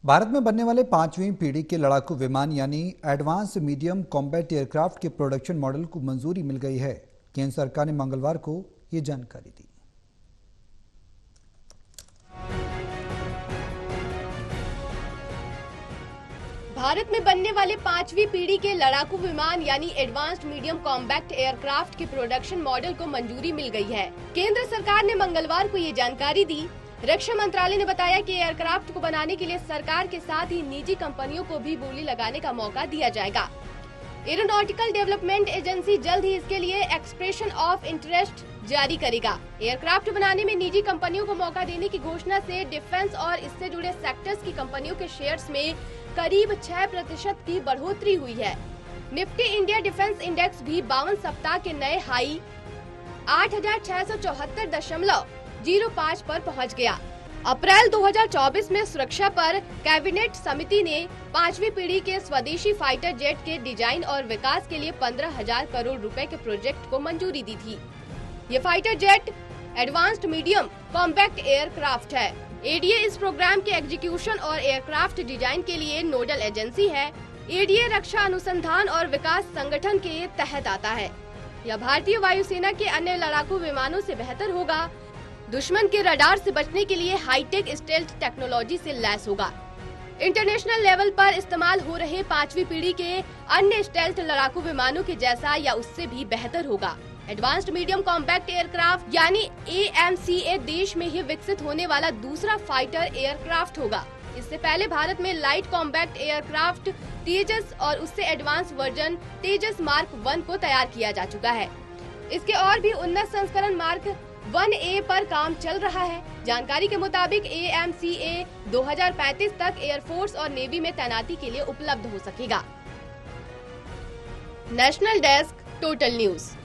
भारत में बनने वाले 5वीं पीढ़ी के लड़ाकू विमान यानी एडवांस मीडियम कॉम्बैट एयरक्राफ्ट के प्रोडक्शन मॉडल को मंजूरी मिल गई है। केंद्र सरकार ने मंगलवार को ये जानकारी दी। भारत में बनने वाले 5वीं पीढ़ी के लड़ाकू विमान यानी एडवांस्ड मीडियम कॉम्बैक्ट एयरक्राफ्ट के प्रोडक्शन मॉडल को मंजूरी मिल गई है। केंद्र सरकार ने मंगलवार को ये जानकारी दी। रक्षा मंत्रालय ने बताया कि एयरक्राफ्ट को बनाने के लिए सरकार के साथ ही निजी कंपनियों को भी बोली लगाने का मौका दिया जाएगा। एरोनॉटिकल डेवलपमेंट एजेंसी जल्द ही इसके लिए एक्सप्रेशन ऑफ इंटरेस्ट जारी करेगा। एयरक्राफ्ट बनाने में निजी कंपनियों को मौका देने की घोषणा से डिफेंस और इससे जुड़े सेक्टर्स की कंपनियों के शेयर्स में करीब 6% की बढ़ोतरी हुई है। निफ्टी इंडिया डिफेंस इंडेक्स भी 52 सप्ताह के नए हाई 8,674.05 पर पहुंच गया। अप्रैल 2024 में सुरक्षा पर कैबिनेट समिति ने 5वीं पीढ़ी के स्वदेशी फाइटर जेट के डिजाइन और विकास के लिए 15,000 करोड़ रुपए के प्रोजेक्ट को मंजूरी दी थी। ये fighter jet advanced medium combat aircraft है। एडीए इस प्रोग्राम के एग्जीक्यूशन और एयरक्राफ्ट डिजाइन के लिए नोडल एजेंसी है। एडीए रक्षा अनुसंधान और विकास संगठन के तहत आता है। यह भारतीय वायुसेना के अन्य लड़ाकू विमानों से बेहतर होगा। दुश्मन के रडार से बचने के लिए हाईटेक स्टेल्थ टेक्नोलॉजी से लैस होगा। इंटरनेशनल लेवल पर इस्तेमाल हो रहे 5वीं पीढ़ी के अन्य स्टेल्थ लड़ाकू विमानों के जैसा या उससे भी बेहतर होगा। एडवांस्ड मीडियम कॉम्बैक्ट एयरक्राफ्ट यानी AMCA देश में ही विकसित होने वाला दूसरा फाइटर एयरक्राफ्ट होगा। इससे पहले भारत में लाइट कॉम्बैक्ट एयरक्राफ्ट तेजस और उससे एडवांस वर्जन तेजस मार्क 1 को तैयार किया जा चुका है। इसके और भी उन्नत संस्करण मार्क 1A पर काम चल रहा है। जानकारी के मुताबिक AMCA 2035 तक एयरफोर्स और नेवी में तैनाती के लिए उपलब्ध हो सकेगा। National desk, total news.